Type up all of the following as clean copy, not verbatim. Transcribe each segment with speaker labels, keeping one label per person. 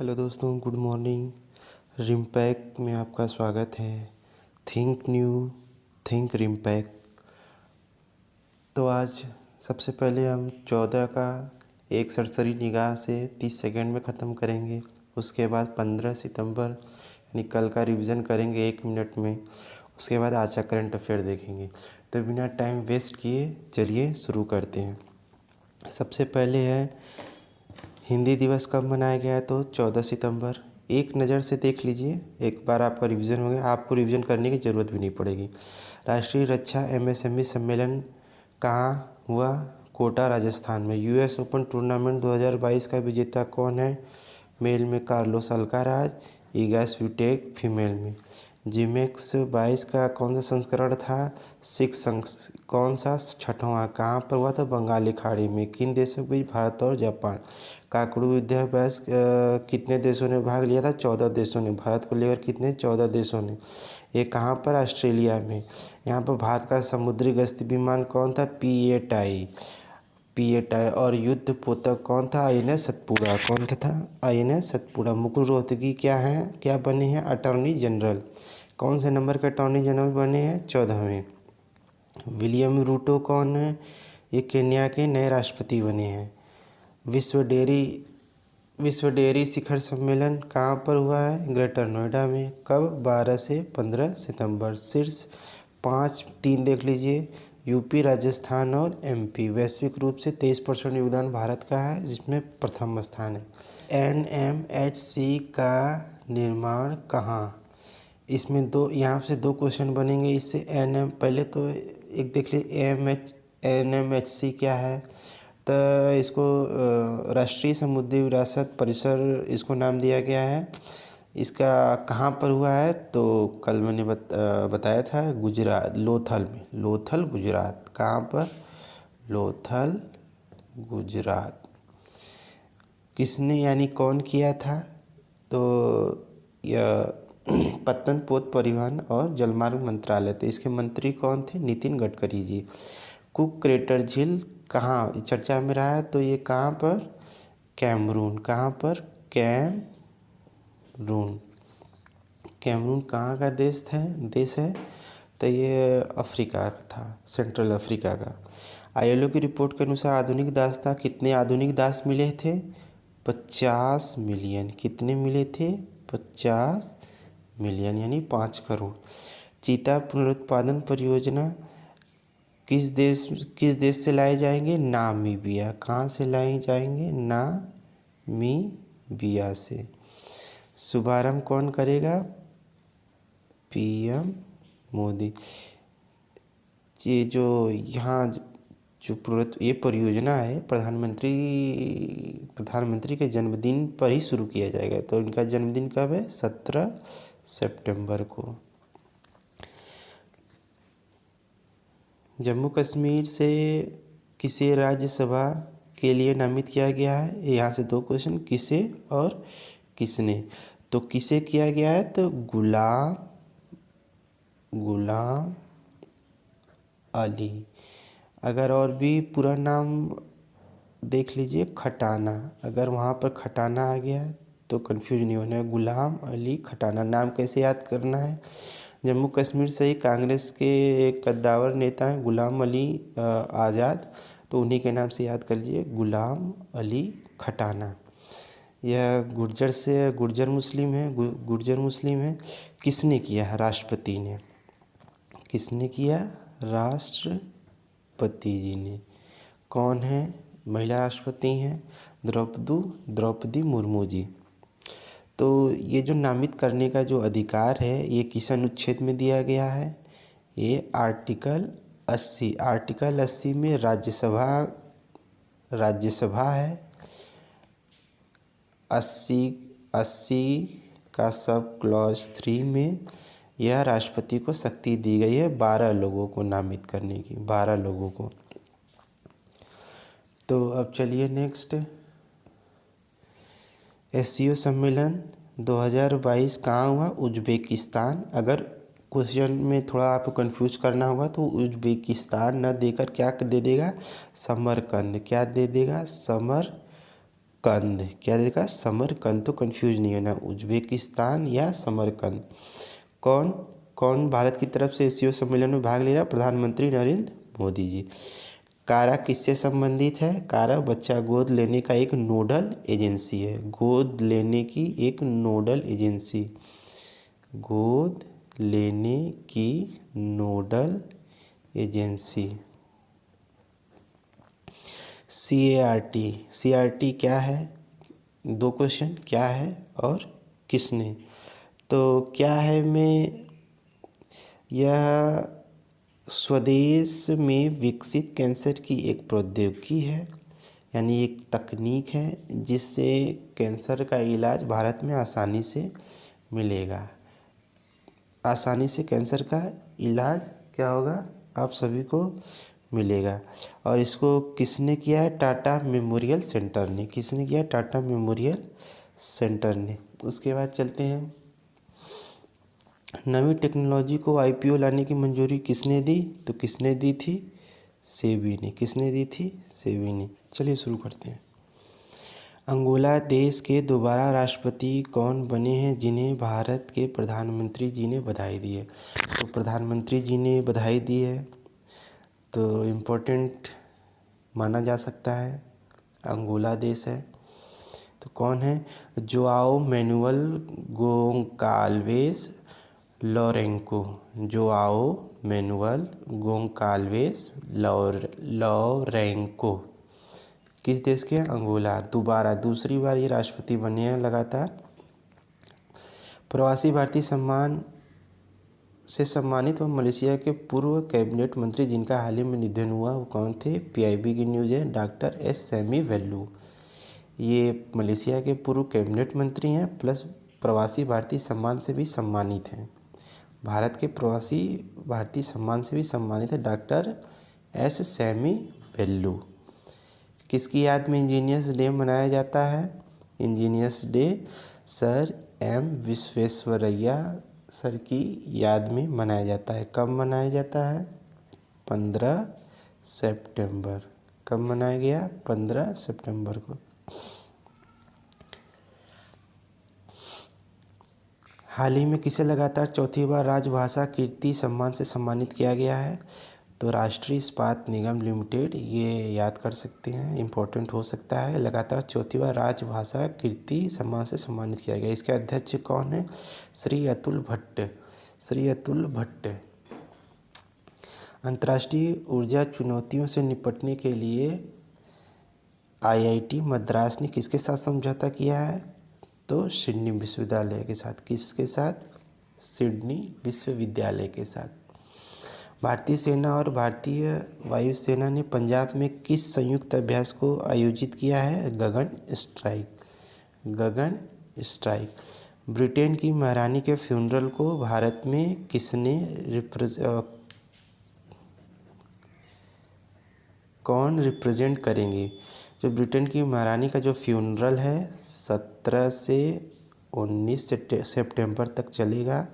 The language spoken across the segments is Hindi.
Speaker 1: हेलो दोस्तों, गुड मॉर्निंग। रिम्पैक में आपका स्वागत है। Think new, think Rimpac. तो आज सबसे पहले हम 14 का एक सरसरी निगाह से 30 सेकंड में ख़त्म करेंगे। उसके बाद 15 सितंबर यानी कल का रिवीजन करेंगे 1 मिनट में। उसके बाद आज का करंट अफेयर देखेंगे। तो बिना टाइम वेस्ट किए चलिए शुरू करते हैं। सबसे पहले है हिंदी दिवस कब मनाया गया है, तो 14 सितंबर। एक नज़र से देख लीजिए, एक बार आपका रिवीजन हो गया, आपको रिवीजन करने की ज़रूरत भी नहीं पड़ेगी। राष्ट्रीय रक्षा एमएसएमई सम्मेलन कहाँ हुआ? कोटा, राजस्थान में। यूएस ओपन टूर्नामेंट 2022 का विजेता कौन है? मेल में Carlos Alcaraz, Iga Swiatek female में। जिमेक्स 22 का कौन सा संस्करण था? कौन सा? छठवां। कहाँ पर हुआ था? बंगाली खाड़ी में। किन देशों के बीच? भारत और जापान। काकड़ू युद्धाभ्यास कितने देशों ने भाग लिया था? 14 देशों ने। भारत को लेकर कितने? 14 देशों ने। ये कहाँ पर? ऑस्ट्रेलिया में। यहाँ पर भारत का समुद्री गश्ती विमान कौन था? पीएटाई। और युद्ध पोतक कौन था? आईएनएस सतपुड़ा। कौन था? आईएनएस सतपुड़ा। मुकुल रोहतगी क्या बने हैं? Attorney general. कौन से नंबर के अटॉर्नी जनरल बने हैं? 14वें। विलियम रूटो कौन है? ये केन्या के नए राष्ट्रपति बने हैं। विश्व डेयरी शिखर सम्मेलन कहाँ पर हुआ है? ग्रेटर नोएडा में। कब? 12 से 15 सितंबर। शीर्ष 3 देख लीजिए, यूपी, राजस्थान और एमपी। वैश्विक रूप से 23% योगदान भारत का है, जिसमें प्रथम स्थान है। एनएमएचसी का निर्माण कहाँ? इसमें यहाँ से 2 क्वेश्चन बनेंगे इससे। पहले तो एक देख लीजिए, एनएमएचसी क्या है? तो इसको राष्ट्रीय समुद्री विरासत परिसर इसको नाम दिया गया है। इसका कहाँ पर हुआ है? तो कल मैंने बताया था, गुजरात, लोथल में। लोथल, गुजरात। कहाँ पर? लोथल, गुजरात। किसने यानी कौन किया था? तो यह पत्तन पोत परिवहन और जलमार्ग मंत्रालय। तो इसके मंत्री कौन थे? नितिन गडकरी जी। कुक क्रेटर झील कहाँ चर्चा में रहा है? तो ये कहाँ पर? कैमरून। कहाँ पर? कैमरून। कैमरून कहाँ का देश है? तो ये अफ्रीका का था, सेंट्रल अफ्रीका का। आईएलओ की रिपोर्ट के अनुसार आधुनिक दास था। कितने आधुनिक दास मिले थे? 50 मिलियन। कितने मिले थे? 50 मिलियन यानी 5 करोड़। चीता पुनरुत्पादन परियोजना किस देश से लाए जाएंगे? नामीबिया। कहाँ से लाए जाएंगे? नामीबिया से। शुभारंभ कौन करेगा? पीएम मोदी। ये जो ये परियोजना है प्रधानमंत्री के जन्मदिन पर ही शुरू किया जाएगा। तो इनका जन्मदिन कब है? 17 सितंबर को। जम्मू कश्मीर से किसे राज्यसभा के लिए नामित किया गया है? यहाँ से 2 क्वेश्चन, किसे और किसने। तो किसे किया गया है? तो गुलाम अली। अगर और भी पूरा नाम देख लीजिए, खटाना। अगर वहाँ पर खटाना आ गया तो कंफ्यूज नहीं होना है। गुलाम अली खटाना। नाम कैसे याद करना है? जम्मू कश्मीर से ही कांग्रेस के एक कद्दावर नेता हैं गुलाम अली आज़ाद, तो उन्हीं के नाम से याद कर लीजिए, गुलाम अली खटाना। यह गुर्जर मुस्लिम है। किसने किया है? राष्ट्रपति ने। किसने किया? राष्ट्रपति जी ने। कौन है? महिला राष्ट्रपति हैं द्रौपदी मुर्मू जी। तो ये जो नामित करने का जो अधिकार है, ये किस अनुच्छेद में दिया गया है? ये आर्टिकल 80 में राज्यसभा है। 80 का सब क्लॉज 3 में यह राष्ट्रपति को शक्ति दी गई है 12 लोगों को नामित करने की, 12 लोगों को। तो अब चलिए नेक्स्ट, एससीओ सम्मेलन 2022 कहाँ हुआ? उज्बेकिस्तान। अगर क्वेश्चन में थोड़ा आपको कंफ्यूज करना होगा तो उज्बेकिस्तान न देकर क्या दे देगा? समरकंद। क्या दे देगा? समरकंद। समरकंद, क्या देखा, समरकंद, तो कंफ्यूज नहीं होना, उज्बेकिस्तान या समरकंद। कौन कौन भारत की तरफ से एससीओ सम्मेलन में भाग ले रहा? प्रधानमंत्री नरेंद्र मोदी जी। कारा किससे संबंधित है? कारा बच्चा गोद लेने का एक नोडल एजेंसी है, गोद लेने की एक नोडल एजेंसी, गोद लेने की नोडल एजेंसी। CART क्या है? 2 क्वेश्चन, क्या है और किसने? तो क्या है में यह स्वदेश में विकसित कैंसर की एक प्रौद्योगिकी है, यानी एक तकनीक है जिससे कैंसर का इलाज भारत में आसानी से मिलेगा। आसानी से कैंसर का इलाज क्या होगा? आप सभी को मिलेगा। और इसको किसने किया है? टाटा मेमोरियल सेंटर ने। किसने किया? टाटा मेमोरियल सेंटर ने। उसके बाद चलते हैं, नई टेक्नोलॉजी को IPO लाने की मंजूरी किसने दी? तो किसने दी थी? सेबी ने। किसने दी थी? सेबी ने। चलिए शुरू करते हैं। अंगोला देश के दोबारा राष्ट्रपति कौन बने हैं जिन्हें भारत के प्रधानमंत्री जी ने बधाई दी है? तो प्रधानमंत्री जी ने बधाई दी है, तो इम्पोर्टेंट माना जा सकता है, अंगोला देश है। तो कौन है? Joao manual Gonçalves लोरेंको। Joao manual Gonçalves लोरेंको किस देश के? अंगोला। दोबारा दूसरी बार ये राष्ट्रपति बने हैं लगातार। प्रवासी भारतीय सम्मान से सम्मानित व मलेशिया के पूर्व कैबिनेट मंत्री जिनका हाल ही में निधन हुआ, वो कौन थे? PIB की न्यूज़ है, डॉक्टर S सैमी वेल्लू। ये मलेशिया के पूर्व कैबिनेट मंत्री हैं, प्लस प्रवासी भारतीय सम्मान से भी सम्मानित हैं। भारत के प्रवासी भारतीय सम्मान से भी सम्मानित है डॉक्टर S सैमी वेल्लू। किसकी याद में इंजीनियर्स डे मनाया जाता है? Engineers day sir M Visvesvaraya sir की याद में मनाया जाता है। कब मनाया जाता है? 15 सितंबर। कब मनाया गया? 15 सितंबर को। हाल ही में किसे लगातार चौथी बार राजभाषा कीर्ति सम्मान से सम्मानित किया गया है? तो राष्ट्रीय इस्पात निगम लिमिटेड, ये याद कर सकते हैं, इम्पोर्टेंट हो सकता है। लगातार चौथी बार राजभाषा कीर्ति सम्मान से सम्मानित किया गया। इसके अध्यक्ष कौन है? श्री अतुल भट्ट। श्री अतुल भट्ट। अंतर्राष्ट्रीय ऊर्जा चुनौतियों से निपटने के लिए IIT मद्रास ने किसके साथ समझौता किया है? तो सिडनी विश्वविद्यालय के साथ। किसके साथ? सिडनी विश्वविद्यालय के साथ। भारतीय सेना और भारतीय वायुसेना ने पंजाब में किस संयुक्त अभ्यास को आयोजित किया है? गगन स्ट्राइक। गगन स्ट्राइक। ब्रिटेन की महारानी के फ्यूनरल को भारत में कौन रिप्रेजेंट करेंगे? जो ब्रिटेन की महारानी का जो फ्यूनरल है 17 से 19 सितंबर तक चलेगा।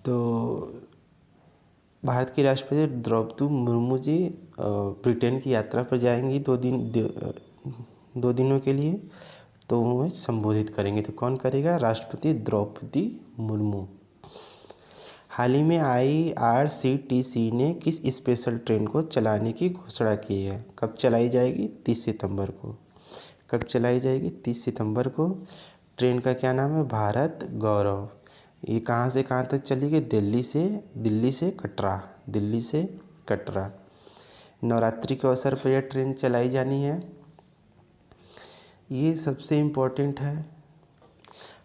Speaker 1: तो भारत की राष्ट्रपति द्रौपदी मुर्मू जी ब्रिटेन की यात्रा पर जाएंगी 2 दिनों के लिए, तो वो संबोधित करेंगे। तो कौन करेगा? राष्ट्रपति द्रौपदी मुर्मू। हाल ही में IRCTC ने किस स्पेशल ट्रेन को चलाने की घोषणा की है? कब चलाई जाएगी? 30 सितंबर को। कब चलाई जाएगी? 30 सितंबर को। ट्रेन का क्या नाम है? भारत गौरव। ये कहाँ से कहाँ तक चलेगी? दिल्ली से कटरा। दिल्ली से कटरा। नवरात्रि के अवसर पर यह ट्रेन चलाई जानी है। ये सबसे इम्पोर्टेंट है।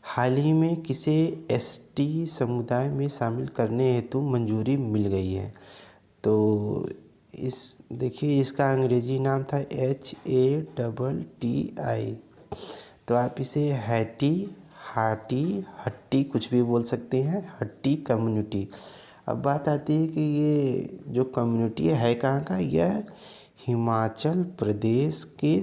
Speaker 1: हाल ही में किसे ST समुदाय में शामिल करने हेतु मंजूरी मिल गई है? तो देखिए इसका अंग्रेजी नाम था HATTI। तो आप इसे हट्टी कुछ भी बोल सकते हैं, हट्टी कम्युनिटी। अब बात आती है कि ये जो कम्युनिटी है कहाँ का? यह हिमाचल प्रदेश के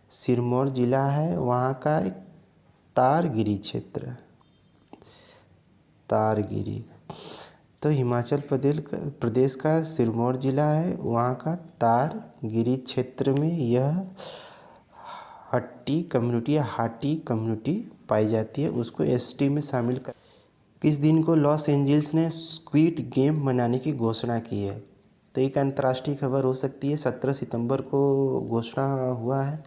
Speaker 1: सिरमौर जिला है, वहाँ का एक तारगिरी क्षेत्र। तारगिरी। तो हिमाचल प्रदेश का सिरमौर ज़िला है, वहाँ का तारगिरी क्षेत्र में यह हाटी कम्युनिटी पाई जाती है। उसको एसटी में शामिल कर। किस दिन को लॉस एंजल्स ने स्क्विड गेम मनाने की घोषणा की है? तो एक अंतर्राष्ट्रीय खबर हो सकती है। 17 सितंबर को घोषणा हुआ है।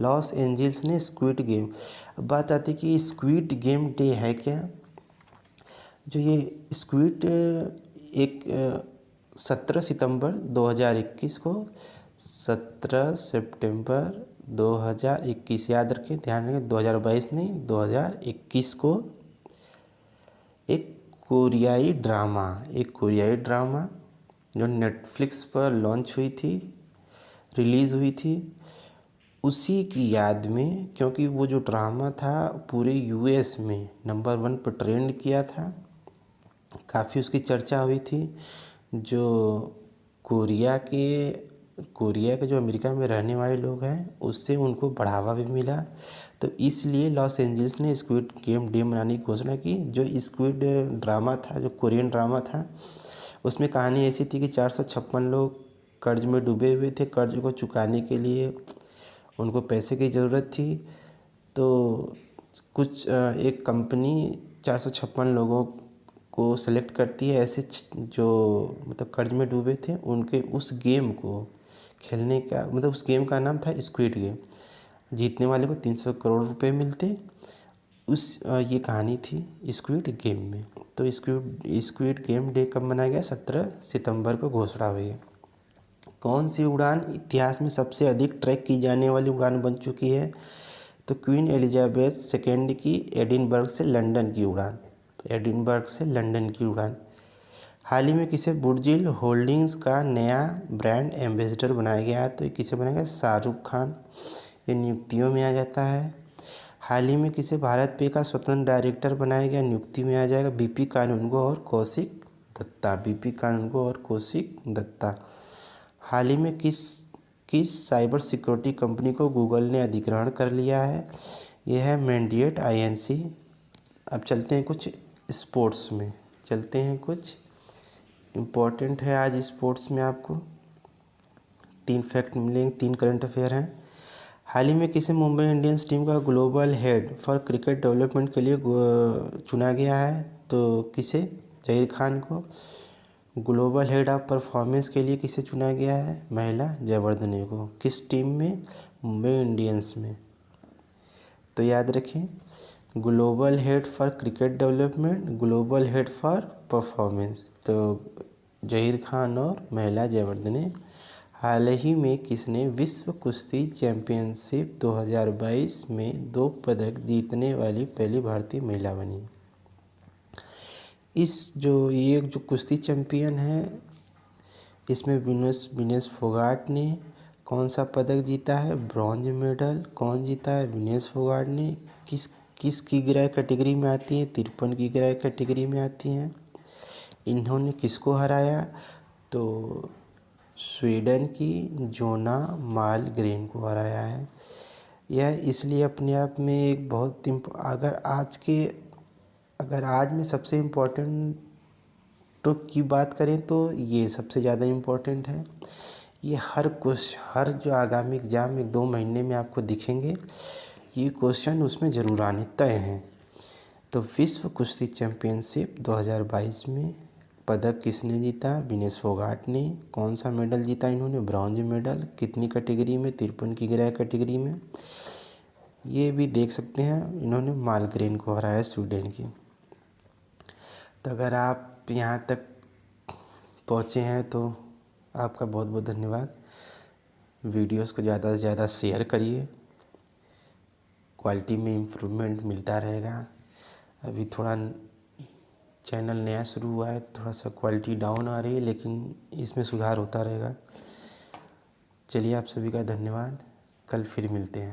Speaker 1: लॉस एंजल्स ने स्क्विड गेम। अब बात आती है कि स्क्विड गेम डे है क्या? जो ये स्क्विड एक 17 सितंबर 2021 को 17 सितंबर 2021 याद रखें, ध्यान रखें, 2022 नहीं 2021 को एक कोरियाई ड्रामा जो नेटफ्लिक्स पर लॉन्च हुई थी, रिलीज़ हुई थी, उसी की याद में, क्योंकि वो जो ड्रामा था पूरे यूएस में नंबर 1 पर ट्रेंड किया था, काफ़ी उसकी चर्चा हुई थी। जो कोरिया के जो अमेरिका में रहने वाले लोग हैं, उससे उनको बढ़ावा भी मिला। तो इसलिए लॉस एंजल्स ने स्क्विड गेम डे मनाने की घोषणा की। जो स्क्विड ड्रामा था, जो कोरियन ड्रामा था, उसमें कहानी ऐसी थी कि 456 लोग कर्ज में डूबे हुए थे। कर्ज को चुकाने के लिए उनको पैसे की ज़रूरत थी। तो एक कंपनी 456 लोगों को सेलेक्ट करती है, ऐसे जो मतलब कर्ज में डूबे थे, उनके उस गेम को खेलने का, मतलब उस गेम का नाम था स्क्विड गेम। जीतने वाले को 300 करोड़ रुपए मिलते। ये कहानी थी स्क्विड गेम में। तो स्क्विड गेम डे कब मनाया गया? 17 सितंबर को घोषणा हुई है। कौन सी उड़ान इतिहास में सबसे अधिक ट्रैक की जाने वाली उड़ान बन चुकी है? तो क्वीन एलिजाबेथ सेकेंड की एडिनबर्ग से लंदन की उड़ान। हाल ही में किसे बुर्जिल होल्डिंग्स का नया ब्रांड एम्बेसडर बनाया गया है? तो किसे बनाया गया? शाहरुख खान। ये नियुक्तियों में आ जाता है। हाल ही में किसे भारत पे का स्वतंत्र डायरेक्टर बनाया गया? नियुक्ति में आ जाएगा बीपी कानूनगो और कौशिक दत्ता। हाल ही में किस साइबर सिक्योरिटी कंपनी को गूगल ने अधिग्रहण कर लिया है? यह है मैंडिएट INC। अब चलते हैं कुछ स्पोर्ट्स में, कुछ इम्पोर्टेंट है आज स्पोर्ट्स में। आपको 3 फैक्ट मिलेंगे, 3 करंट अफेयर हैं। हाल ही में किसे मुंबई इंडियंस टीम का global head for cricket development के लिए चुना गया है? तो किसे? जहीर खान को। ग्लोबल हेड ऑफ परफॉर्मेंस के लिए किसे चुना गया है? महिला जयवर्धने को। किस टीम में? मुंबई इंडियंस में। तो याद रखें, global head for cricket development, global head for performance. तो जहीर खान और महिला जयवर्धने। हाल ही में किसने विश्व कुश्ती चैंपियनशिप 2022 में 2 पदक जीतने वाली पहली भारतीय महिला बनी? ये जो कुश्ती चैंपियन है, इसमें विनेश फोगाट ने कौन सा पदक जीता है? Bronze medal. कौन जीता है? विनेश फोगाट ने। किस किग्रा कैटेगरी में आती है? 53 किग्रा कैटेगरी में आती हैं। इन्होंने किसको हराया? तो स्वीडन की जोना मालग्रेन को हराया है। यह इसलिए अपने आप में एक बहुत अगर आज में सबसे इम्पोर्टेंट की बात करें तो ये सबसे ज़्यादा इम्पोर्टेंट है। ये हर जो आगामी एग्ज़ाम में 2 महीने में आपको दिखेंगे, ये क्वेश्चन उसमें ज़रूर आने तय हैं। तो विश्व कुश्ती चैंपियनशिप 2022 में पदक किसने जीता? विनेश फोगाट ने। कौन सा मेडल जीता इन्होंने? Bronze medal. कितनी कैटेगरी में? 53 किग्रा कैटेगरी में। ये भी देख सकते हैं, इन्होंने मालग्रेन को हराया स्वीडन की। तो अगर आप यहाँ तक पहुँचे हैं तो आपका बहुत बहुत धन्यवाद। वीडियोस को ज़्यादा से ज़्यादा शेयर करिए, क्वालिटी में इम्प्रूवमेंट मिलता रहेगा। अभी थोड़ा चैनल नया शुरू हुआ है, थोड़ा सा क्वालिटी डाउन आ रही है, लेकिन इसमें सुधार होता रहेगा। चलिए, आप सभी का धन्यवाद। कल फिर मिलते हैं।